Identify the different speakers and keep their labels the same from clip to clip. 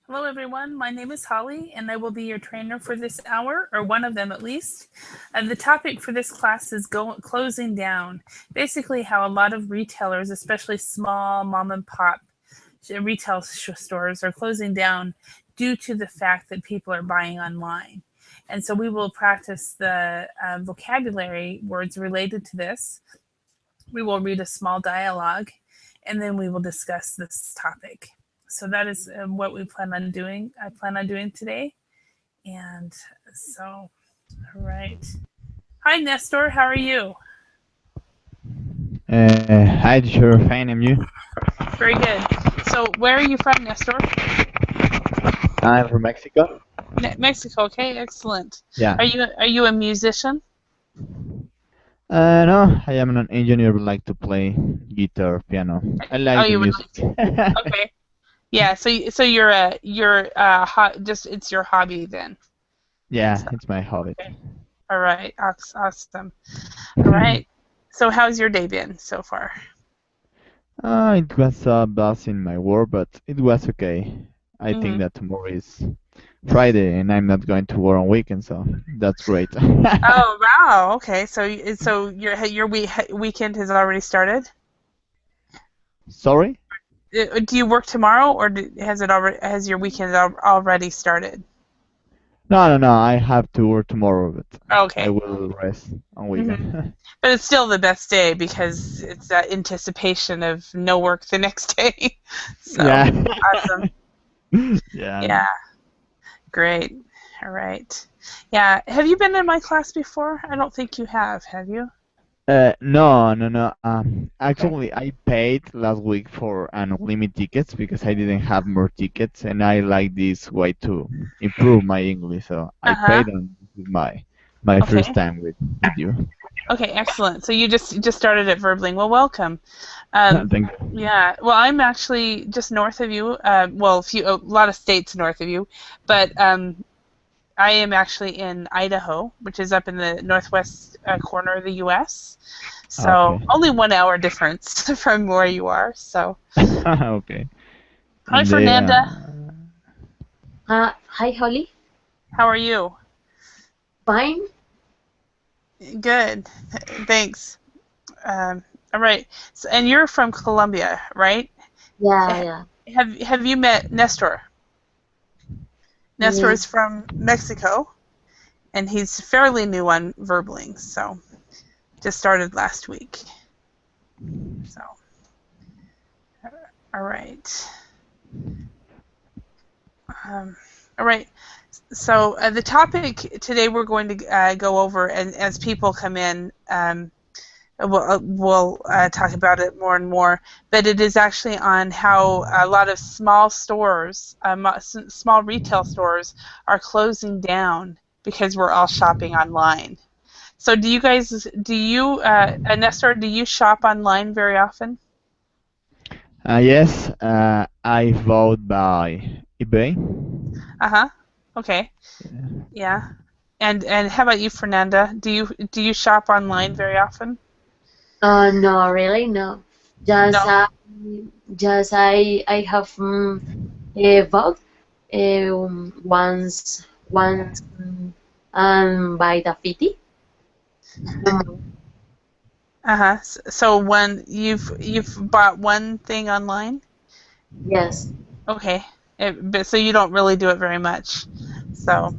Speaker 1: Hello, everyone. My name is Holly, and I will be your trainer for this hour, or one of them at least. And the topic for this class is closing down. Basically, how a lot of retailers, especially small mom and pop retail stores, are closing down due to the fact that people are buying online. And so we will practice the vocabulary words related to this. We will read a small dialogue, and then we will discuss this topic. So that is what we plan on doing. I plan on doing today. And so, all right. Hi, Nestor. How are you?
Speaker 2: Hi, sure, fine, and you?
Speaker 1: Very good. So, where are you from, Nestor?
Speaker 2: I'm from Mexico.
Speaker 1: Mexico. Okay, excellent.
Speaker 2: Yeah.
Speaker 1: Are you a musician?
Speaker 2: No, I am an engineer who like to play guitar, piano. I
Speaker 1: Oh,
Speaker 2: like the
Speaker 1: you would
Speaker 2: music.
Speaker 1: like to. Okay. Yeah. So just it's your hobby then.
Speaker 2: Yeah,
Speaker 1: So,
Speaker 2: it's my hobby.
Speaker 1: okay. All right. Awesome. All right. So, how's your day been so far?
Speaker 2: It was a buzz in my work, but it was okay. I think
Speaker 1: Hmm.
Speaker 2: that tomorrow is Friday, and I'm not going to work on weekend, so that's great.
Speaker 1: Oh wow. Okay. So your weekend has already started.
Speaker 2: Sorry?
Speaker 1: Do you work tomorrow, or has your weekend already started?
Speaker 2: No. I have to work tomorrow, but I
Speaker 1: Okay.
Speaker 2: will rest on
Speaker 1: Hmm.
Speaker 2: weekend.
Speaker 1: But it's still the best day because it's that anticipation of no work the next day. So
Speaker 2: Yeah.
Speaker 1: awesome.
Speaker 2: Yeah.
Speaker 1: Yeah. Great. All right. Yeah. Have you been in my class before? I don't think you have you?
Speaker 2: No.
Speaker 1: Okay.
Speaker 2: Actually, I paid last week for an unlimited tickets because I didn't have more tickets, and I like this way to improve my English. So I
Speaker 1: Uh-huh.
Speaker 2: paid, and this is my first
Speaker 1: Okay.
Speaker 2: time with you.
Speaker 1: Okay, excellent. So you just started at Verbling. Well, welcome. Um,
Speaker 2: Thank you.
Speaker 1: yeah. Well, I'm actually just north of you. Well, a lot of states north of you, but I am actually in Idaho, which is up in the northwest corner of the U.S. So
Speaker 2: Okay.
Speaker 1: only 1 hour difference from where you are. So
Speaker 2: Okay.
Speaker 1: hi,
Speaker 2: And they,
Speaker 1: Fernanda.
Speaker 3: Hi, Holly.
Speaker 1: How are you?
Speaker 3: Fine.
Speaker 1: Good. Thanks. All right. So, and you're from Colombia, right?
Speaker 3: Yeah,
Speaker 1: Ha-
Speaker 3: yeah.
Speaker 1: have you met Nestor? Nestor
Speaker 3: Mm,
Speaker 1: is from Mexico, and he's fairly new on Verbling, so just started last week. So, all right. Um, all right. So the topic today we're going to go over, and as people come in, we'll talk about it more and more. But it is actually on how a lot of small stores, small retail stores, are closing down because we're all shopping online. So Nestor, do you shop online very often?
Speaker 2: yes, I vote by eBay.
Speaker 1: Uh-huh. Okay.
Speaker 2: Yeah.
Speaker 1: Yeah. And how about you, Fernanda? Do you shop online very often?
Speaker 3: no, really, no.
Speaker 1: No.
Speaker 3: Just, uh, just I have bought once by the 50. No more.
Speaker 1: Uh-huh. So when you've bought one thing online?
Speaker 3: Yes.
Speaker 1: Okay. But so you don't really do it very much. So,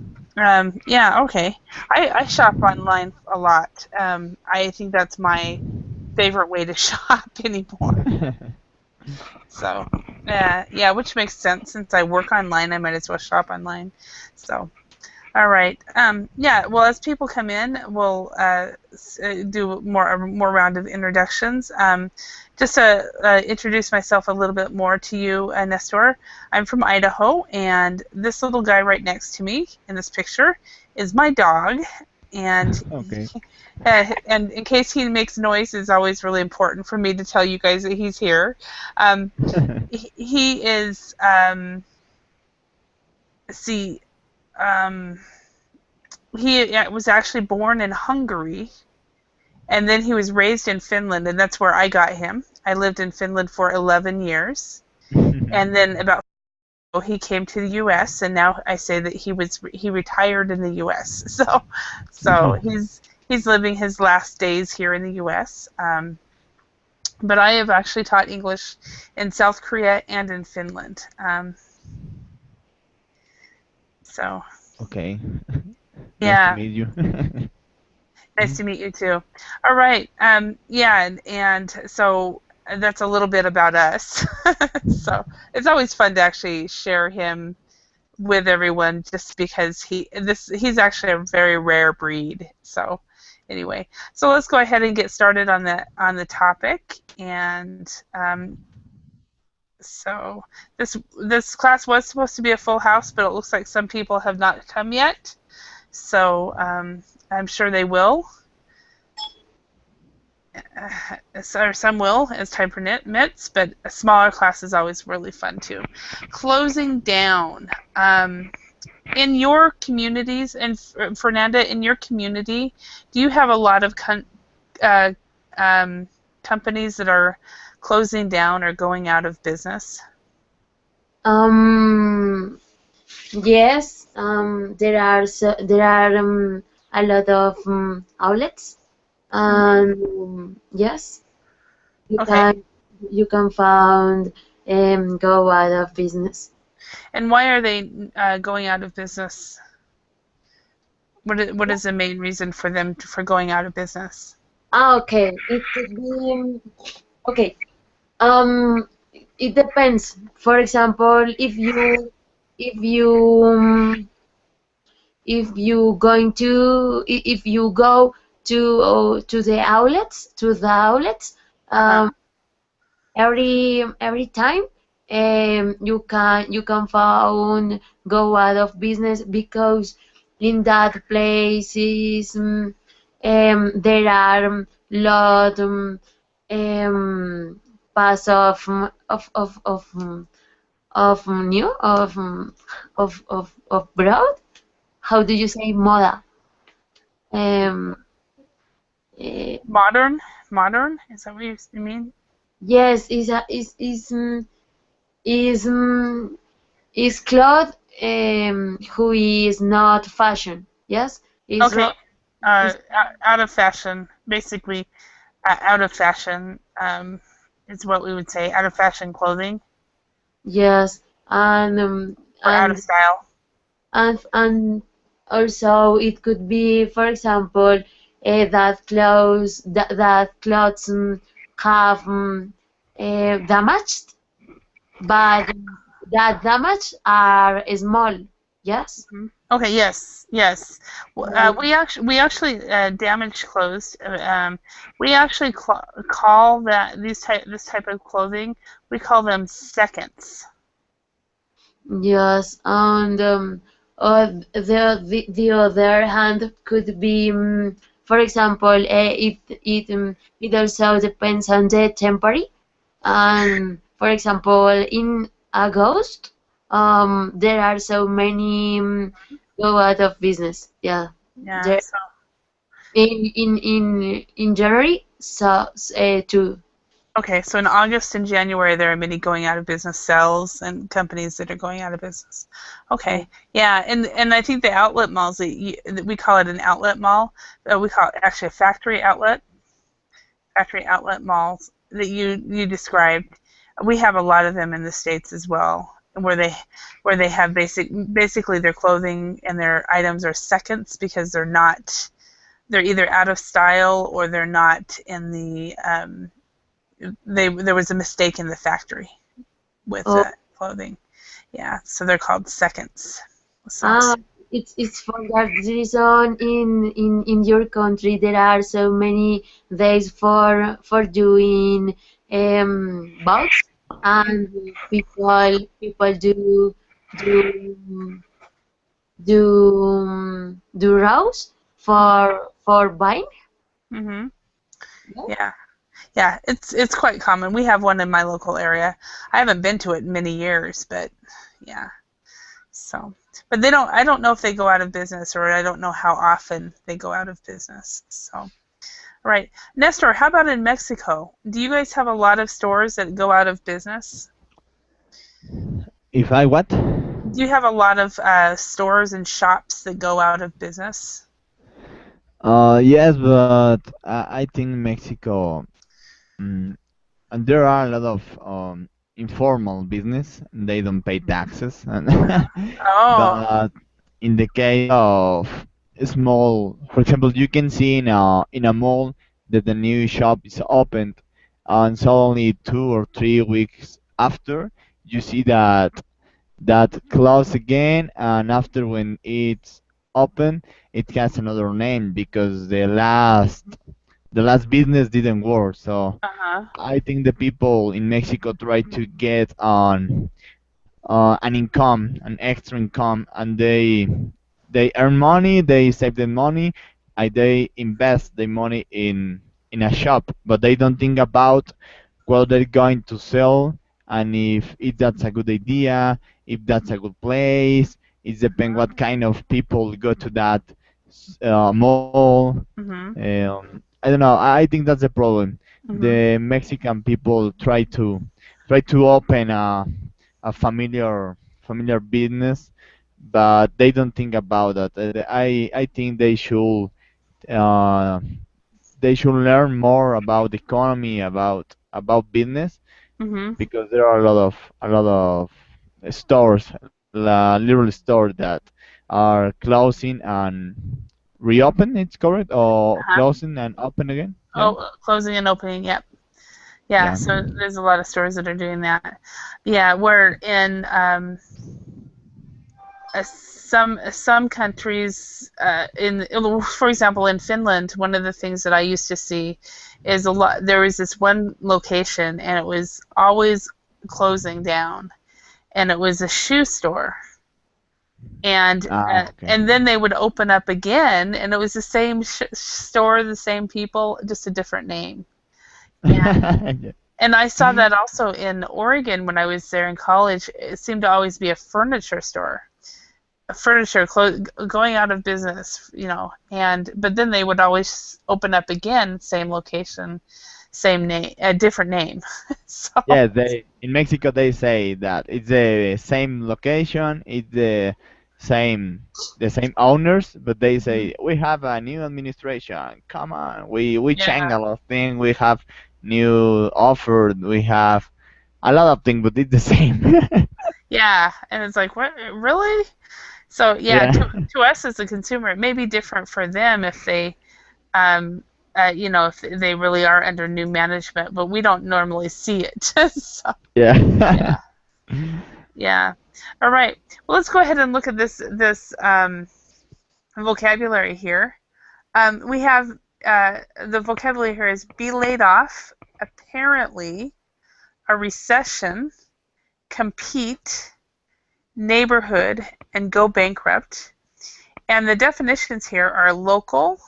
Speaker 1: yeah, okay. I shop online a lot. I think that's my favorite way to shop anymore. So, yeah, which makes sense since I work online, I might as well shop online. So, all right. Yeah. Well, as people come in, we'll do more round of introductions. Just to introduce myself a little bit more to you, Nestor. I'm from Idaho, and this little guy right next to me in this picture is my dog. And
Speaker 2: Okay.
Speaker 1: and in case he makes noise, it's always really important for me to tell you guys that he's here. Um, he is. See. Um, he was actually born in Hungary, and then he was raised in Finland, and that's where I got him. I lived in Finland for 11 years, and then about he came to the U.S. and now I say that he retired in the U.S. So he's living his last days here in the U.S. But I have actually taught English in South Korea and in Finland. So
Speaker 2: Okay. Nice to
Speaker 1: yeah,
Speaker 2: meet you.
Speaker 1: nice to meet you too. All right. Yeah, and so that's a little bit about us. So it's always fun to actually share him with everyone, just because he's actually a very rare breed. So anyway, so let's go ahead and get started on the topic. And so this class was supposed to be a full house, but it looks like some people have not come yet. So I'm sure they will. Or some will as time permits, but a smaller class is always really fun too. Closing down. In your communities, and Fernanda, in your community, do you have a lot of companies that are closing down or going out of business?
Speaker 3: Yes. There are a lot of outlets, and yes,
Speaker 1: Okay.
Speaker 3: you can find go out of business.
Speaker 1: And why are they going out of business? What is the main reason for them for going out of business?
Speaker 3: Okay, it could be okay. It depends. For example, if you if you go to the outlets,
Speaker 1: Uh-huh.
Speaker 3: um, every time, you can find go out of business, because in that place there are lot pass of new of broad. How do you say moda? Um, eh,
Speaker 1: Modern? Is that what you mean?
Speaker 3: yes, is cloth who is not fashion. Yes,
Speaker 1: Okay.
Speaker 3: is
Speaker 1: Out of fashion, basically. Out of fashion is what we would say. Out of fashion clothing
Speaker 3: yes, and
Speaker 1: or out of style.
Speaker 3: and also it could be, for example, that clothes have damaged, but that damage are small. Yes.
Speaker 1: Okay. Yes. Yes.
Speaker 3: Yes.
Speaker 1: We actually damage clothes. We actually call this type of clothing. We call them seconds.
Speaker 3: Yes, and the other hand could be, for example, it also depends on the temporary. And for example, in August, there are so many go out of business. Yeah,
Speaker 1: Yeah.
Speaker 3: there
Speaker 1: So
Speaker 3: in January, so too.
Speaker 1: okay. So in August and January, there are many going out of business sales and companies that are going out of business. Okay. Yeah. And I think the outlet malls that we call it an outlet mall. We call it actually a factory outlet malls that you described. We have a lot of them in the States as well, where they have basically their clothing and their items are seconds because they're either out of style or they're not in the there was a mistake in the factory with
Speaker 3: Oh,
Speaker 1: the clothing. Yeah, so they're called seconds. So
Speaker 3: ah, it's for that reason in your country there are so many days for doing votes, and people do do rows for buying.
Speaker 1: hmm
Speaker 3: Yes.
Speaker 1: yeah. Yeah, it's quite common. We have one in my local area. I haven't been to it in many years, but yeah. So, but I don't know if they go out of business, or I don't know how often they go out of business. So, all right. Nestor, how about in Mexico? Do you guys have a lot of stores that go out of business?
Speaker 2: If I what?
Speaker 1: Do you have a lot of stores and shops that go out of business?
Speaker 2: Yes, but I think Mexico, mm, and there are a lot of informal business. And they don't pay taxes, and
Speaker 1: Oh.
Speaker 2: but in the case of small, for example, you can see in a mall that the new shop is opened, and suddenly 2 or 3 weeks after, you see that close again, and after when it's open, it has another name because the last business didn't work. So
Speaker 1: Uh-huh.
Speaker 2: I think the people in Mexico try to get on an income, an extra income, and they earn money, they save the money, and they invest the money in a shop, but they don't think about what they're going to sell and if that's a good idea, if that's a good place. It depends what kind of people go to that mall.
Speaker 1: Mm-hmm.
Speaker 2: I don't know. I think that's the problem.
Speaker 1: Mm-hmm.
Speaker 2: The Mexican people try to open a familiar business, but they don't think about that. I think uh, they should learn more about the economy, about business,
Speaker 1: Mm-hmm.
Speaker 2: because there are a lot of stores, literal stores that are closing and reopen. It's correct, or
Speaker 1: Uh-huh.
Speaker 2: closing and open again. Yeah,
Speaker 1: Oh, closing and opening. Yep. Yeah.
Speaker 2: yeah.
Speaker 1: So there's a lot of stores that are doing that. Yeah. We're in some countries for example, in Finland, one of the things that I used to see is a lot. There was this one location, and it was always closing down, and it was a shoe store.
Speaker 2: Okay.
Speaker 1: And then they would open up again, and it was the same store, the same people, just a different name. And
Speaker 2: Yeah.
Speaker 1: and I saw that also in Oregon when I was there in college. It seemed to always be a furniture store, furniture going out of business, and but then they would always open up again, same location, same name, a different name. So
Speaker 2: Yeah, they in Mexico they say that it's the same location, it's the same owners, but they say we have a new administration. Come on, we change
Speaker 1: yeah,
Speaker 2: a lot of things. We have new offer. We have a lot of things, but it's the same.
Speaker 1: yeah, and it's like, what, really? So yeah,
Speaker 2: Yeah,
Speaker 1: to us as a consumer, it may be different for them if they um if they really are under new management, but we don't normally see it. So
Speaker 2: yeah.
Speaker 1: yeah. Yeah. All right. Well, let's go ahead and look at this vocabulary here. We have the vocabulary here is be laid off, apparently, a recession, compete, neighborhood, and go bankrupt. And the definitions here are local,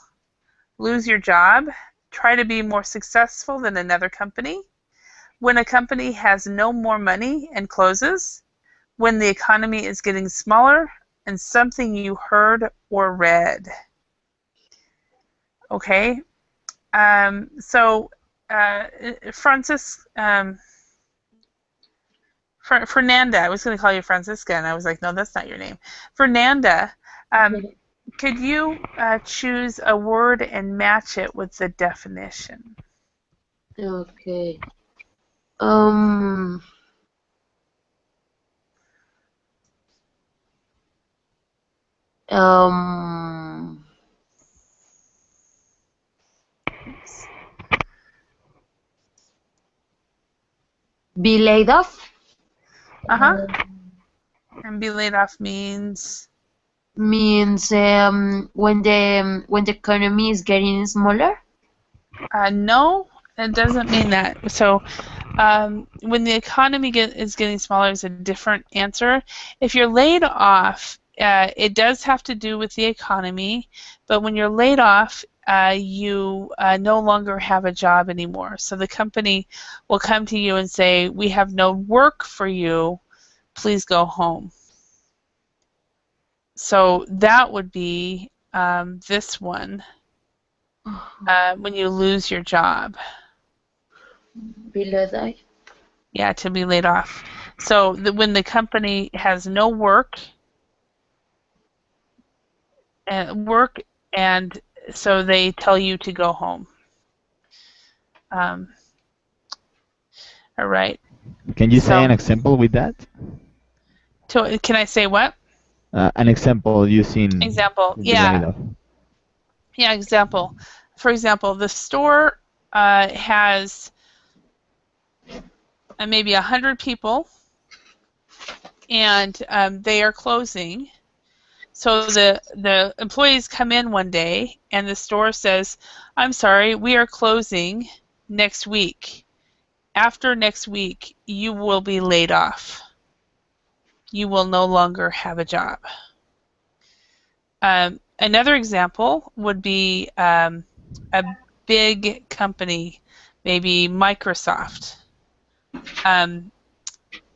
Speaker 1: lose your job, try to be more successful than another company, when a company has no more money and closes, when the economy is getting smaller, and something you heard or read. Okay, so Francis, Fernanda, I was going to call you Francisca, and I was like, no, that's not your name. Fernanda, um, could you choose a word and match it with the definition?
Speaker 3: Okay. Um. Um. Be laid off
Speaker 1: Uh-huh. And be laid off means
Speaker 3: means when the economy is getting smaller.
Speaker 1: no, it doesn't mean that. So when the economy is getting smaller is a different answer. If you're laid off, it does have to do with the economy, but when you're laid off, you no longer have a job anymore. So the company will come to you and say, we have no work for you, please go home. So that would be this one, when you lose your job.
Speaker 3: Be laid off.
Speaker 1: Yeah, to be laid off. So when the company has no work, and so they tell you to go home. All right.
Speaker 2: Can you say
Speaker 1: So-
Speaker 2: an example with that?
Speaker 1: Can I say what?
Speaker 2: An example using
Speaker 1: Example.
Speaker 2: the
Speaker 1: Yeah.
Speaker 2: laid off.
Speaker 1: Yeah. Example. For example, the store has maybe 100 people, and they are closing. So the employees come in one day, and the store says, "I'm sorry, we are closing next week. After next week, you will be laid off. You will no longer have a job." Another example would be a big company, maybe Microsoft,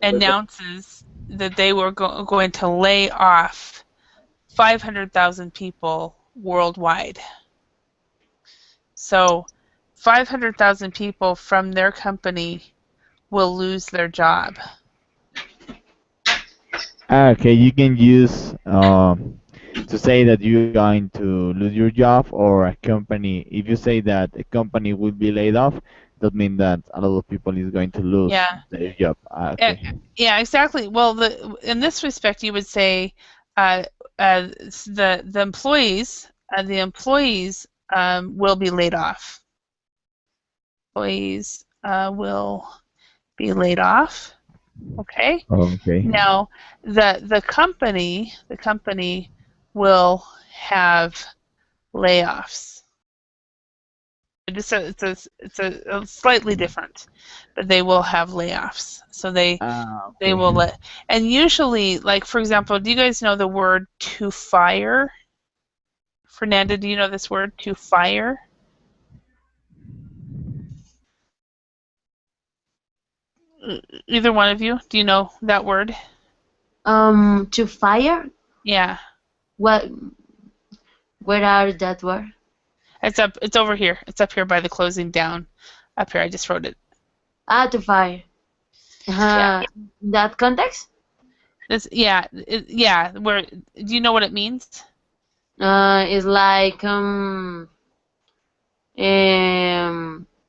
Speaker 1: announces that they were going to lay off 500,000 people worldwide. So 500,000 people from their company will lose their job.
Speaker 2: Okay, you can use to say that you're going to lose your job, or a company. If you say that a company will be laid off, that means that a lot of people is going to lose
Speaker 1: Yeah.
Speaker 2: their job. Okay.
Speaker 1: Yeah, exactly. Well, in this respect, you would say the employees will be laid off. Employees will be laid off. Okay.
Speaker 2: Okay.
Speaker 1: Now, the company will have layoffs. It's a slightly different, but they will have layoffs. So they
Speaker 2: Okay.
Speaker 1: will let, and usually, like for example, do you guys know the word to fire? Fernanda, do you know this word to fire? Either one of you, do you know that word?
Speaker 3: To fire?
Speaker 1: Yeah,
Speaker 3: What? Where are that word?
Speaker 1: it's over here. It's up here by the closing down. Up here, I just wrote it.
Speaker 3: Ah, to fire.
Speaker 1: Yeah.
Speaker 3: That context?
Speaker 1: Yeah. Where do you know what it means?
Speaker 3: It's like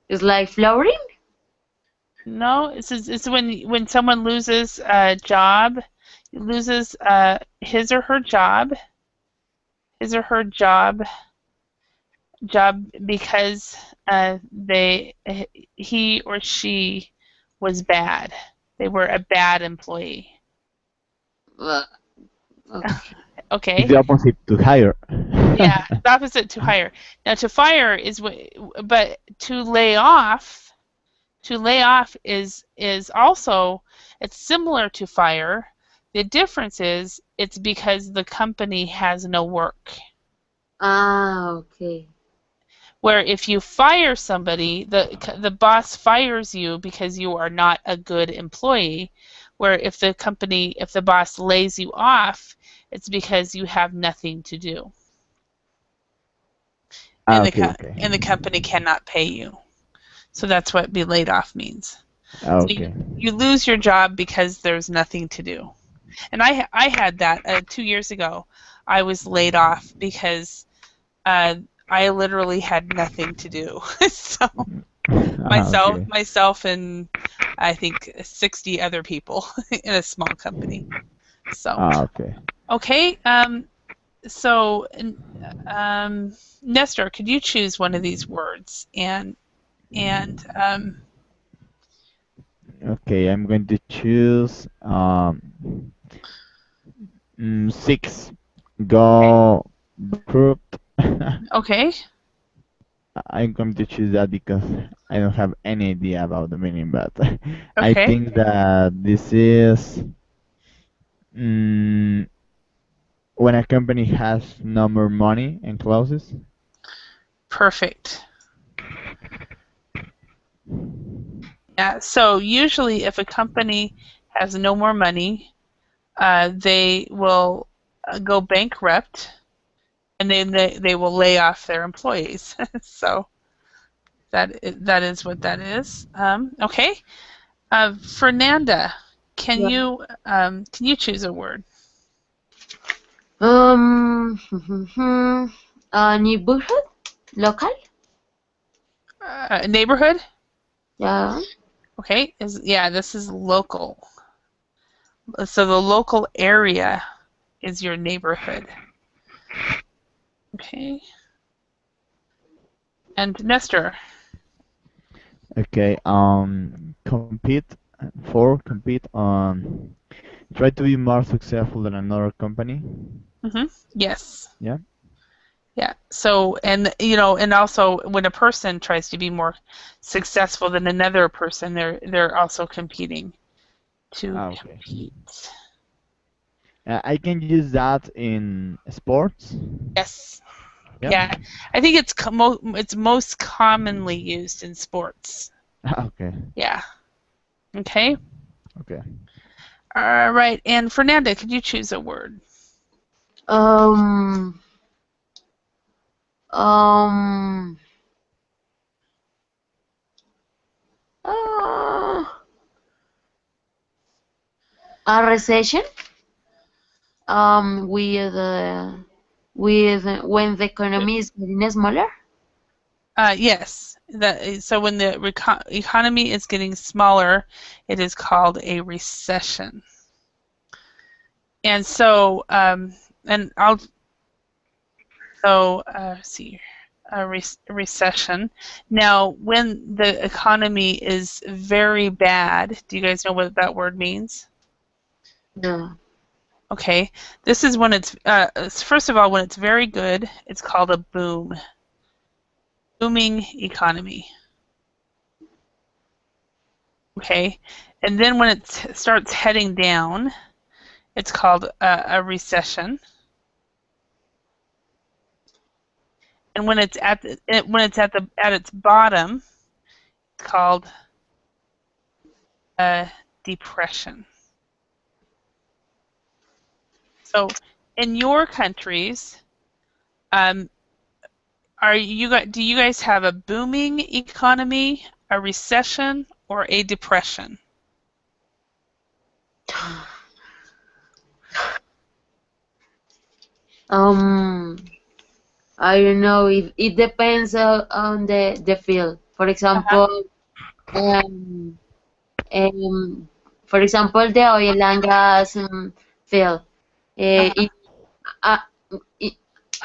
Speaker 3: it's like flooring.
Speaker 1: No, it's when someone loses a job, loses his or her job because he or she was bad. They were a bad employee.
Speaker 3: Uh, okay.
Speaker 2: It's
Speaker 1: Okay.
Speaker 2: the opposite to hire.
Speaker 1: Yeah, the opposite to hire. Now to fire is but to lay off is also, it's similar to fire. The difference is it's because the company has no work.
Speaker 3: Ah, okay.
Speaker 1: Where if you fire somebody, the boss fires you because you are not a good employee. Where if the boss lays you off, it's because you have nothing to do. And the company cannot pay you. So that's what be laid off means.
Speaker 2: Okay.
Speaker 1: So you lose your job because there's nothing to do. And I had that 2 years ago. I was laid off because I literally had nothing to do. So myself and I think 60 other people in a small company. So okay. So Nestor, could you choose one of these words and
Speaker 2: Okay, I'm going to choose 6. Go approved.
Speaker 1: okay.
Speaker 2: I'm going to choose that because I don't have any idea about the meaning, but I
Speaker 1: Okay.
Speaker 2: think that this is when a company has no more money and closes.
Speaker 1: Perfect. Yeah, so usually if a company has no more money, they will go bankrupt, and then they will lay off their employees. So that is what that is. Okay. Fernanda, can you choose a word?
Speaker 3: Neighborhood, local.
Speaker 1: Neighborhood?
Speaker 3: Yeah.
Speaker 1: Okay. This is local. So the local area is your neighborhood. Okay. And Nestor.
Speaker 2: Okay. Compete. Compete. Try to be more successful than another company.
Speaker 1: Yes.
Speaker 2: Yeah.
Speaker 1: Yeah. So, and also when a person tries to be more successful than another person, they're also competing to
Speaker 2: Okay.
Speaker 1: compete.
Speaker 2: I can use that in sports.
Speaker 1: Yes.
Speaker 2: Yeah.
Speaker 1: Yeah. I think it's most commonly used in sports.
Speaker 2: Okay.
Speaker 1: Yeah. Okay.
Speaker 2: Okay.
Speaker 1: All right. And Fernanda, could you choose a word?
Speaker 3: Um. Um. Uh, a recession. With when the economy is getting smaller.
Speaker 1: Yes. So when the economy is getting smaller, it is called a recession. And so, and I'll see, a recession. Now, when the economy is very bad, do you guys know what that word means?
Speaker 3: No.
Speaker 1: Okay, this is when it's first of all, when it's very good, it's called a boom. Booming economy. Okay, and then when it starts heading down, it's called a recession. And when it's at its bottom, it's called a depression. So, in your countries, do you guys have a booming economy, a recession, or a depression?
Speaker 3: I don't know. It depends on the field. For example, um, um, the oil and gas field. It, uh, it,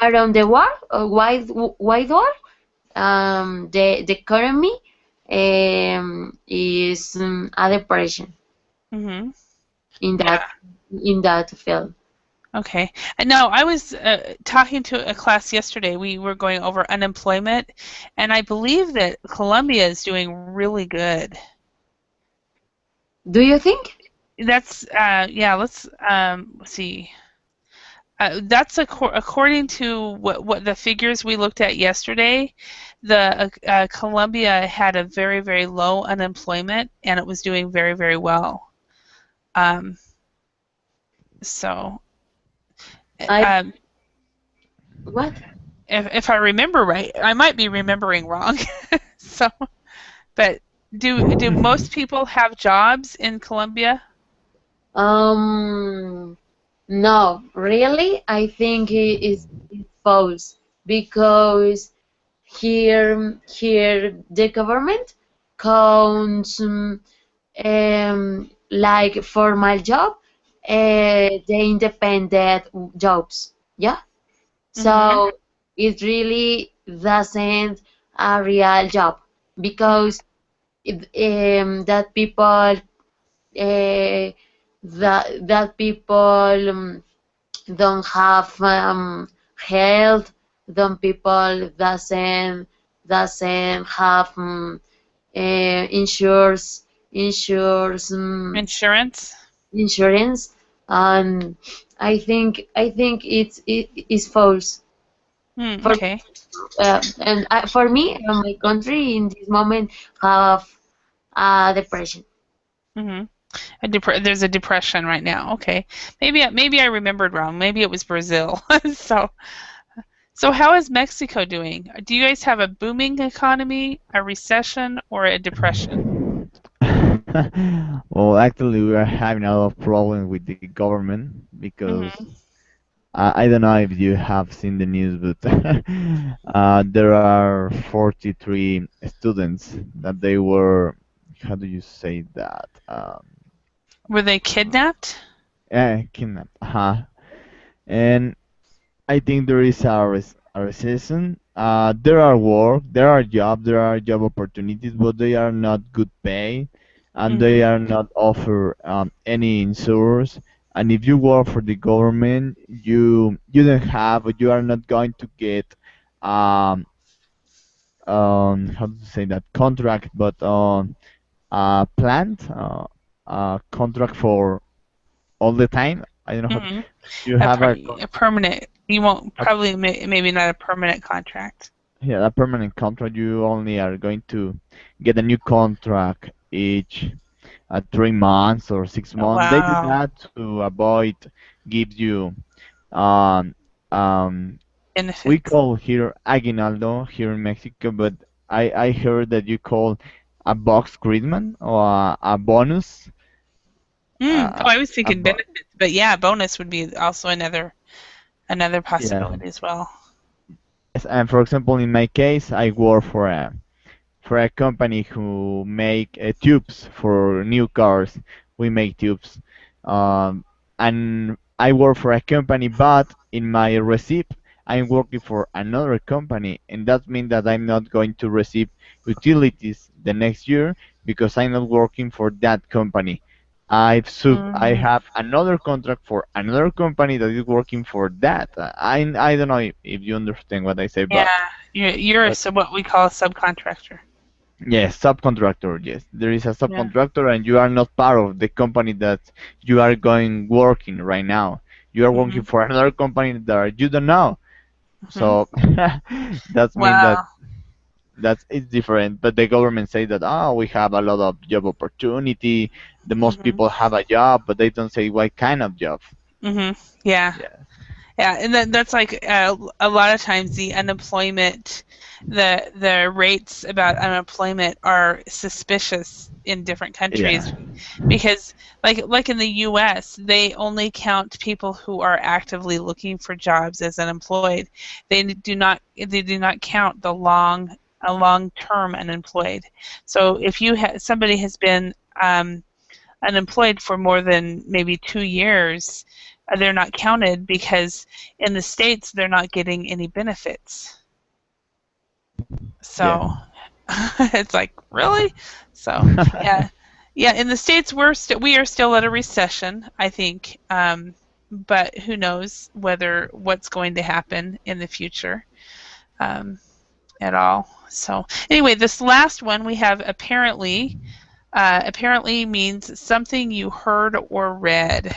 Speaker 3: around the world, wide world, the economy is a depression
Speaker 1: Mm-hmm.
Speaker 3: in that field.
Speaker 1: Okay. And now I was talking to a class yesterday. We were going over unemployment, and I believe that Colombia is doing really good.
Speaker 3: Do you think?
Speaker 1: That's let's see. That's according to what the figures we looked at yesterday. The Colombia had a very, very low unemployment, and it was doing very, very well. So,
Speaker 3: What?
Speaker 1: if I remember right, I might be remembering wrong. So, but do most people have jobs in Colombia?
Speaker 3: No, really, I think it's false because here the government counts like formal job, the independent jobs, yeah. So it really doesn't a real job because that people that people don't have health, don't people doesn't have
Speaker 1: Insurance?
Speaker 3: insurance, and I think it's false. For
Speaker 1: Okay.
Speaker 3: for me, my country in this moment have depression.
Speaker 1: hmm There's a depression right now. Okay. Maybe I remembered wrong. Maybe it was Brazil. So how is Mexico doing? Do you guys have a booming economy, a recession, or a depression?
Speaker 2: Well, actually, we are having a lot of problems with the government because
Speaker 1: Hmm.
Speaker 2: I don't know if you have seen the news, but there are 43 students that they were, how do you say that?
Speaker 1: Were they kidnapped?
Speaker 2: Kidnapped. And I think there is a recession. There are work, there are jobs, there are job opportunities, but they are not good pay, and they
Speaker 1: Hmm.
Speaker 2: are not offer any insurance. And if you work for the government, you don't have, you are not going to get um how to say that contract, but plant contract for all the time. I don't know how
Speaker 1: Hmm.
Speaker 2: you have
Speaker 1: A permanent. You won't probably maybe not a permanent contract.
Speaker 2: yeah, a permanent contract. You only are going to get a new contract each 3 months or 6 months. They do
Speaker 1: Wow.
Speaker 2: that to avoid gives you um um we
Speaker 1: Benefits.
Speaker 2: call here aguinaldo here in Mexico, but I heard that you call a box Christmas or a bonus.
Speaker 1: Mm. Oh,
Speaker 2: Uh,
Speaker 1: I was
Speaker 2: a
Speaker 1: thinking
Speaker 2: bo
Speaker 1: benefits, but yeah, bonus would be also another
Speaker 2: yeah.
Speaker 1: possibility as well.
Speaker 2: Yes, and for example, in my case, I work for a company who make tubes for new cars. We make tubes, and I work for a company, but in my receipt, I'm working for another company, and that means that I'm not going to receive utilities the next year because I'm not working for that company. I
Speaker 1: Mm.
Speaker 2: have another contract for another company that is working for that. I don't know if you understand what I say,
Speaker 1: Yeah, you're
Speaker 2: but
Speaker 1: so what we call a subcontractor.
Speaker 2: yes, subcontractor. Yes, there is a
Speaker 1: Yeah.
Speaker 2: subcontractor, and you are not part of the company that you are going working right now. You are working
Speaker 1: Hmm.
Speaker 2: for another company that you don't know.
Speaker 1: Hmm.
Speaker 2: So that means that
Speaker 1: Wow.
Speaker 2: that's it's different. But the government say that we have a lot of job opportunity. The most
Speaker 1: Hmm.
Speaker 2: people have a job, but they don't say what kind of job.
Speaker 1: Hmm. Yeah.
Speaker 2: Yeah,
Speaker 1: Yeah, and that's like a lot of times the unemployment, the rates about unemployment are suspicious in different
Speaker 2: yeah,
Speaker 1: countries because like in the US, they only count people who are actively looking for jobs as unemployed. They do not count the long-term unemployed. So if somebody has been unemployed for more than maybe 2 years, they're not counted because in the States they're not getting any benefits.
Speaker 2: yeah,
Speaker 1: So it's like, really? So yeah. Yeah, in the States we are still at a recession, I think. But who knows what's going to happen in the future um, at all. So anyway, this last one we have apparently. Apparently means something you heard or read.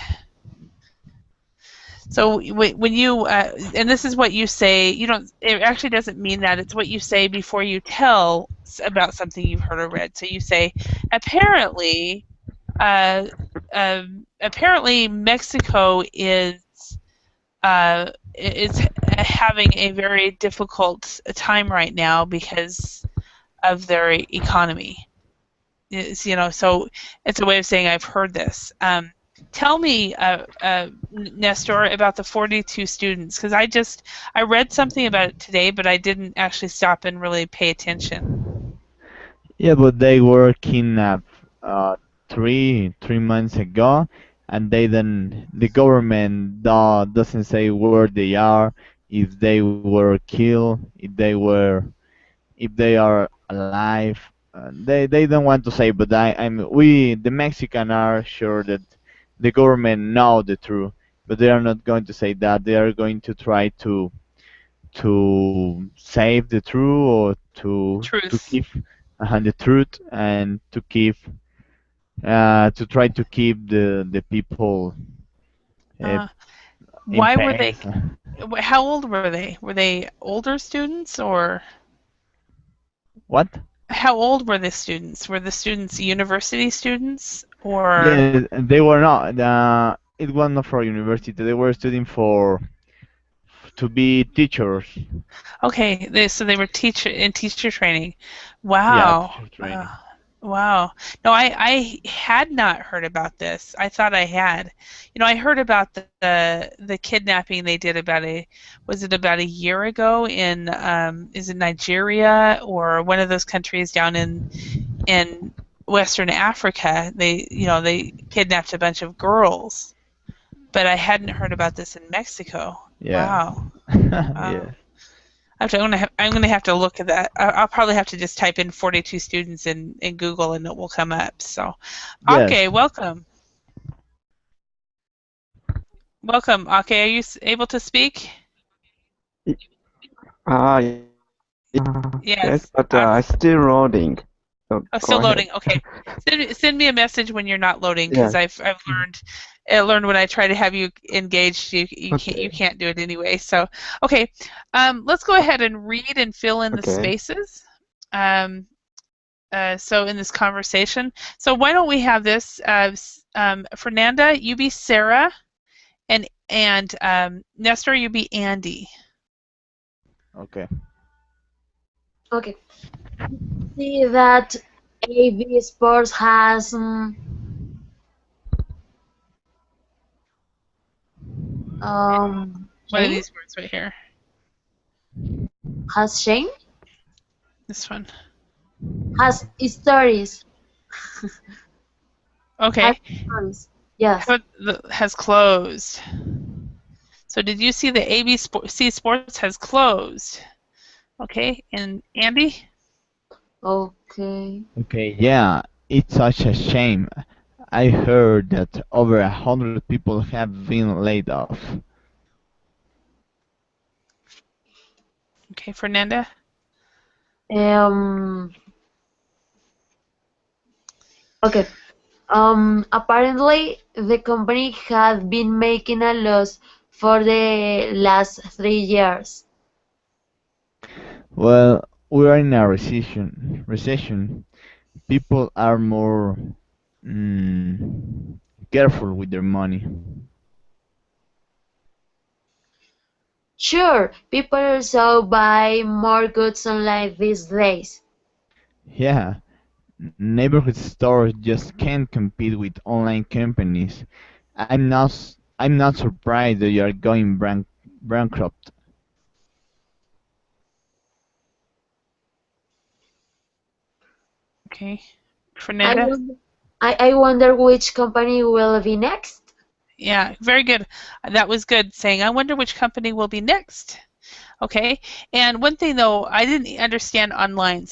Speaker 1: So when you and this is what you say, you don't. It actually doesn't mean that. It's what you say before you tell about something you've heard or read. So you say, apparently, uh, apparently Mexico is having a very difficult time right now because of their economy. So it's a way of saying I've heard this. Tell me, Nestor, about the 42 students, because I read something about it today, but I didn't actually stop and really pay attention.
Speaker 2: yeah. But they were kidnapped three months ago, and they then the government doesn't say where they are, if they were killed, if they are alive. They don't want to say, but we the Mexican are sure that the government know the truth, but they are not going to say that. They are going to try to save the truth or to
Speaker 1: Truth.
Speaker 2: keep the truth and to try to keep the people uh,
Speaker 1: Uh,
Speaker 2: in
Speaker 1: why were they?
Speaker 2: pain.
Speaker 1: How old were they? Were they older students or
Speaker 2: What?
Speaker 1: how old were the students? Were the students university students or
Speaker 2: Yeah, they were not. It was not for university. They were studying for to be teachers.
Speaker 1: okay? So they were teacher training.
Speaker 2: Yeah,
Speaker 1: Wow.
Speaker 2: teacher training.
Speaker 1: Wow. No, I had not heard about this. I thought I had. I heard about the kidnapping they did was it about a year ago in is it Nigeria or one of those countries down in Western Africa? They kidnapped a bunch of girls, but I hadn't heard about this in Mexico.
Speaker 2: Yeah.
Speaker 1: Wow. Wow.
Speaker 2: Yeah.
Speaker 1: I'm gonna have to look at that. I'll probably have to just type in 42 students in Google and it will come up. So,
Speaker 2: Yes.
Speaker 1: Ake, welcome. Welcome, Ake. Are you able to speak?
Speaker 4: Yeah,
Speaker 1: Yes.
Speaker 4: yes, but I'm still loading. So
Speaker 1: Oh,
Speaker 4: go
Speaker 1: still
Speaker 4: ahead.
Speaker 1: loading. Okay. Send me a message when you're not loading because
Speaker 4: Yes.
Speaker 1: I've learned when I try to have you engaged, you
Speaker 4: Okay.
Speaker 1: can't do it anyway. So, okay. Let's go ahead and read and fill in the
Speaker 4: Okay.
Speaker 1: spaces. So in this conversation. So why don't we have this? Fernanda, you be Sarah, and Nestor, you be Andy.
Speaker 2: Okay.
Speaker 3: Okay. See that AB Sports has
Speaker 1: One of
Speaker 3: Shane?
Speaker 1: these words right here.
Speaker 3: Has Shane?
Speaker 1: This one.
Speaker 3: Has stories.
Speaker 1: Okay.
Speaker 3: Has stories. Yes.
Speaker 1: How about has closed? So did you see the ABC Sports has closed? Okay, and Andy?
Speaker 3: Okay.
Speaker 2: Okay. Yeah. It's such a shame. I heard that over 100 people have been laid off.
Speaker 1: Okay, Fernanda?
Speaker 3: Okay. Apparently the company had been making a loss for the last 3 years.
Speaker 2: Well, we are in a recession. People are more careful with their money.
Speaker 3: Sure, people also buy more goods online these days.
Speaker 2: Yeah, neighborhood stores just can't compete with online companies. I'm not surprised that you are going bankrupt.
Speaker 1: Okay.
Speaker 3: I
Speaker 1: Fernanda?
Speaker 3: wonder, I wonder which company will be next.
Speaker 1: Yeah, very good. That was good saying, I wonder which company will be next. Okay, and one thing though, I didn't understand online.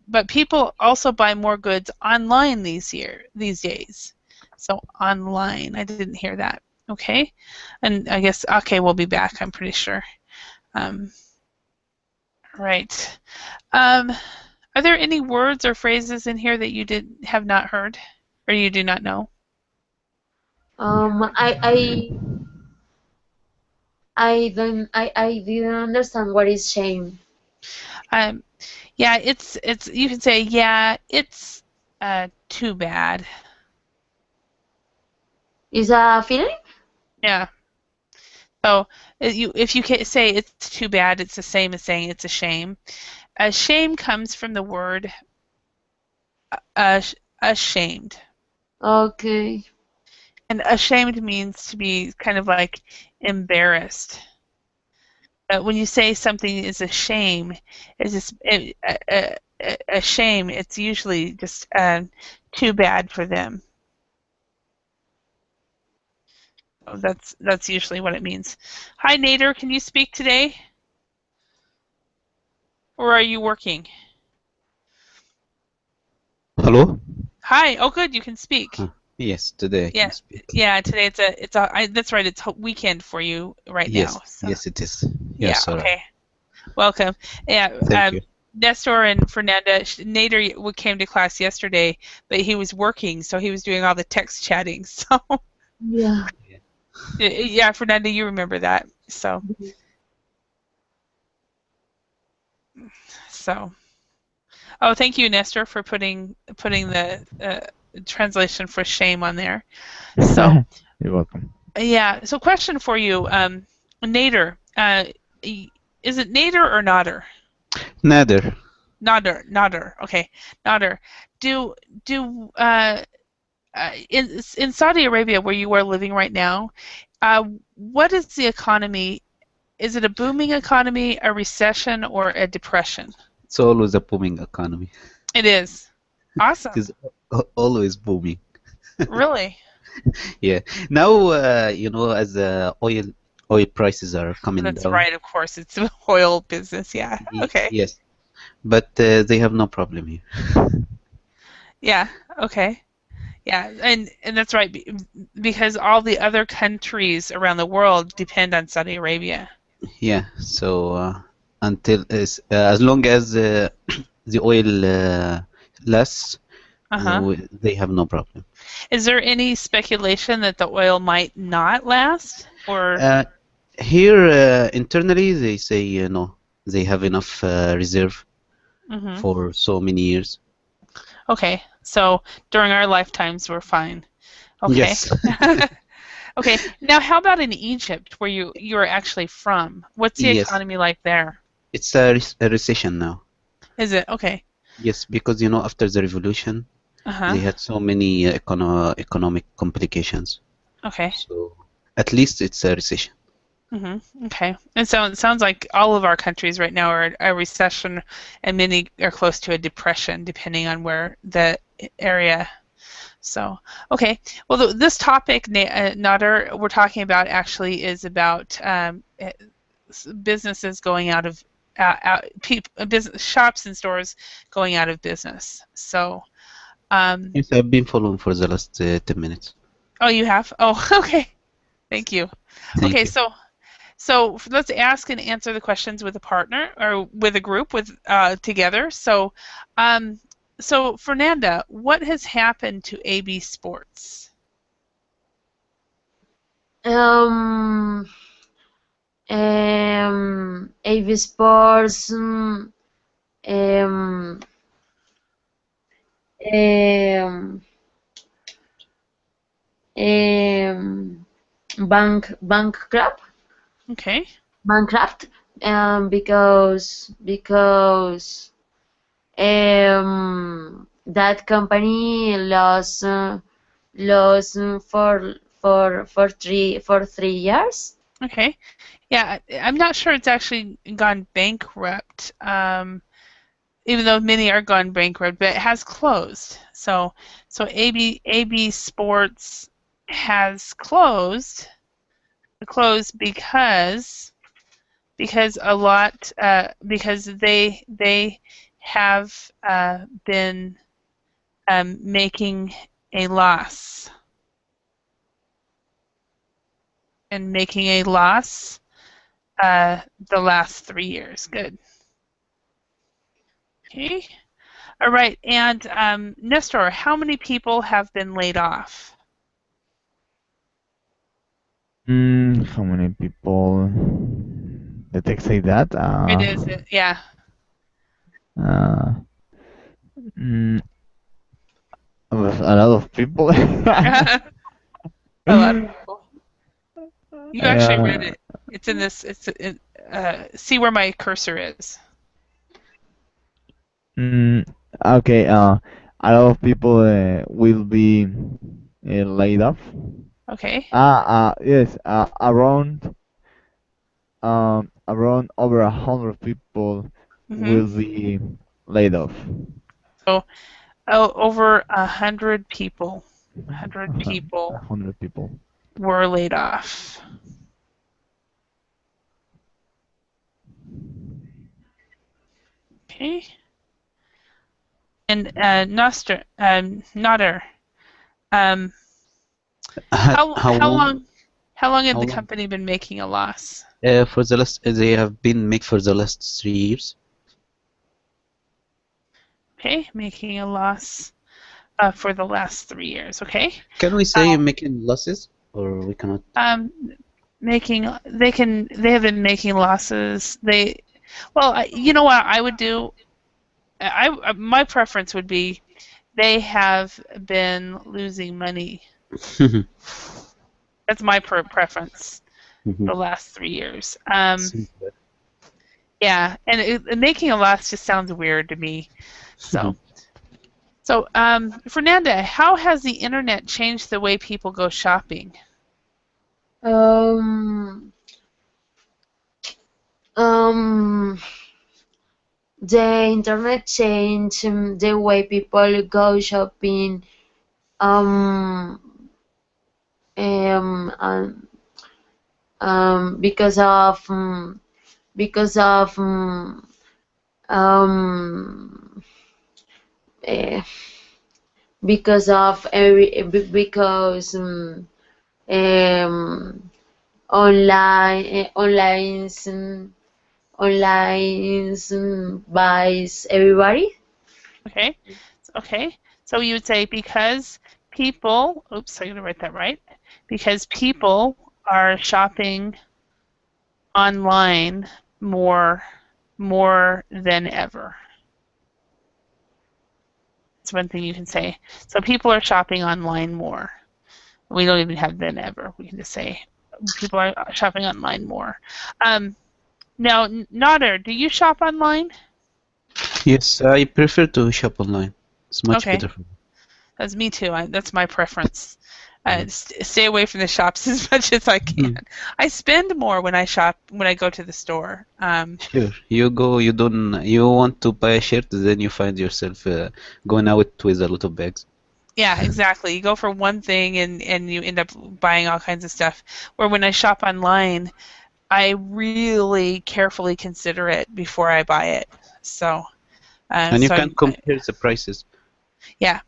Speaker 1: But people also buy more goods online these days. So online, I didn't hear that. Okay, and I guess okay, we'll be back. I'm pretty sure. Right. Are there any words or phrases in here that you have not heard, or you do not know?
Speaker 3: I didn't understand what is shame.
Speaker 1: Yeah, it's you can say yeah, it's too bad.
Speaker 3: Is a feeling?
Speaker 1: Yeah. So if you can say it's too bad, it's the same as saying it's a shame. Shame comes from the word ashamed.
Speaker 3: Okay.
Speaker 1: And ashamed means to be kind of like embarrassed. When you say something is a shame, it's just a shame. It's usually just too bad for them. So that's usually what it means. Hi, Nader. Can you speak today? Or are you working?
Speaker 5: Hello?
Speaker 1: Hi. Oh, good. You can speak.
Speaker 5: Yes, today I can speak.
Speaker 1: Yeah. Today that's right. It's weekend for you right
Speaker 5: Yes,
Speaker 1: now. So.
Speaker 5: yes, it is.
Speaker 1: Yeah.
Speaker 5: Yes, all right.
Speaker 1: Okay. Welcome. Yeah.
Speaker 5: Thank you.
Speaker 1: Nestor and Fernanda. Nader came to class yesterday, but he was working, so he was doing all the text chatting. So.
Speaker 3: Yeah.
Speaker 1: Yeah, Fernanda, you remember that. So. Oh, thank you, Nestor, for putting the translation for shame on there. So.
Speaker 2: You're welcome.
Speaker 1: Yeah. So, question for you, Nader. Is it Nader or Nodder?
Speaker 5: Neither.
Speaker 1: Nodder. Okay. Nodder. do in Saudi Arabia, where you are living right now, what is the economy? Is it a booming economy, a recession, or a depression?
Speaker 5: It's always a booming economy.
Speaker 1: It is. Awesome.
Speaker 5: It is always booming.
Speaker 1: Really?
Speaker 5: Yeah. Now, as oil prices are coming
Speaker 1: That's
Speaker 5: down.
Speaker 1: right, of course. It's the oil business, yeah. Okay.
Speaker 5: Yes. But they have no problem here.
Speaker 1: Yeah, okay. Yeah, and that's right, because all the other countries around the world depend on Saudi Arabia.
Speaker 5: Yeah. So as long as the oil lasts, they have no problem.
Speaker 1: Is there any speculation that the oil might not last, or?
Speaker 5: Here internally, they say no. They have enough reserve for so many years.
Speaker 1: Okay, so during our lifetimes, we're fine. Okay.
Speaker 5: Yes.
Speaker 1: Okay. Now, how about in Egypt, where you're actually from? What's the economy like there?
Speaker 5: It's a recession now.
Speaker 1: Is it? Okay.
Speaker 5: Yes, because after the revolution, they had so many economic complications.
Speaker 1: Okay.
Speaker 5: So at least it's a recession.
Speaker 1: Okay. And so it sounds like all of our countries right now are a recession, and many are close to a depression, depending on where the area. So, okay. Well, this topic, Nader, we're talking about actually is about businesses going out of business shops and stores going out of business. So.
Speaker 5: Yes, I've been following for the last 10 minutes.
Speaker 1: Oh, you have? Oh, okay. Thank you.
Speaker 5: Thank you.
Speaker 1: So let's ask and answer the questions with a partner or with a group together. So, Fernanda, what has happened to AB Sports?
Speaker 3: AB Sports. Bankrupt.
Speaker 1: Okay.
Speaker 3: Bankrupt. Because that company lost for 3 years.
Speaker 1: Okay. Yeah, I'm not sure it's actually gone bankrupt. Even though many are gone bankrupt, but it has closed. So AB Sports has closed because a lot because they have been making a loss. And making a loss the last 3 years. Good. Okay. All right. And Nestor, how many people have been laid off?
Speaker 2: How many people? The text say that?
Speaker 1: It is, yeah.
Speaker 2: A lot of people.
Speaker 1: A lot of people. You actually read it. It's in this. See where my cursor is.
Speaker 2: Okay. A lot of people will be laid off.
Speaker 1: Okay.
Speaker 2: Yes. Around over 100 people will be laid off.
Speaker 1: So, over 100 people. 100 people.
Speaker 2: 100 people
Speaker 1: were laid off. Okay. And Nader, how long had the company been making a loss?
Speaker 5: For the last, they have been made for the last 3 years.
Speaker 1: Okay, making a loss for the last 3 years. Okay.
Speaker 5: Can we say making losses, or we cannot?
Speaker 1: They have been making losses. You know what I would do? My preference would be they have been losing money. That's my preference. The last 3 years. Yeah, and making a loss just sounds weird to me. So So, Fernanda, how has the internet changed the way people go shopping?
Speaker 3: Um, um, the internet changed the way people go shopping. Um, um, um, because of because of um, eh, because of because um, online buys everybody.
Speaker 1: Okay. Okay. So you would say because people, oops, I'm going to write that right. Because people are shopping online more than ever. That's one thing you can say. So people are shopping online more. We don't even have than ever. We can just say people are shopping online more. Now, Nader, do you shop online?
Speaker 5: Yes, I prefer to shop online. It's much
Speaker 1: Okay.
Speaker 5: better for me.
Speaker 1: That's me too. That's my preference. Stay away from the shops as much as I can. I spend more when I shop, when I go to the store.
Speaker 5: Sure. You go, you want to buy a shirt, then you find yourself going out with a lot of bags.
Speaker 1: Yeah, exactly. You go for one thing and you end up buying all kinds of stuff. Where when I shop online, I really carefully consider it before I buy it. So,
Speaker 5: And you can compare the prices.
Speaker 1: Yeah.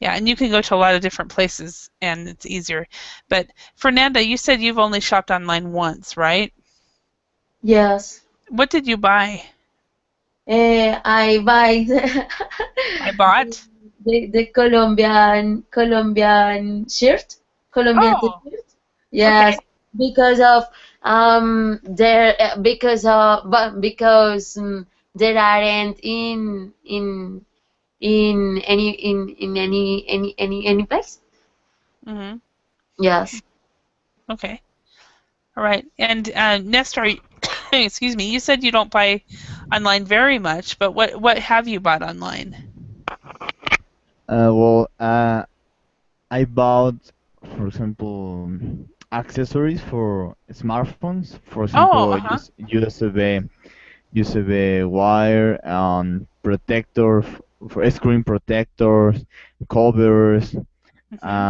Speaker 1: Yeah, and you can go to a lot of different places, and it's easier. But Fernanda, you said you've only shopped online once, right?
Speaker 3: Yes.
Speaker 1: What did you buy?
Speaker 3: I buy
Speaker 1: I bought?
Speaker 3: the Colombian shirt, Colombian
Speaker 1: Oh,
Speaker 3: t-shirt. Yes,
Speaker 1: okay.
Speaker 3: because of there because there aren't in any place.
Speaker 1: Mm-hmm.
Speaker 3: Yes.
Speaker 1: Okay. All right. And Nestor, excuse me, you said you don't buy online very much, but what have you bought online?
Speaker 2: Well, I bought, for example, accessories for smartphones. For
Speaker 1: Oh,
Speaker 2: example,
Speaker 1: uh-huh.
Speaker 2: USB wire, protector for screen protectors, covers,
Speaker 1: Mm-hmm.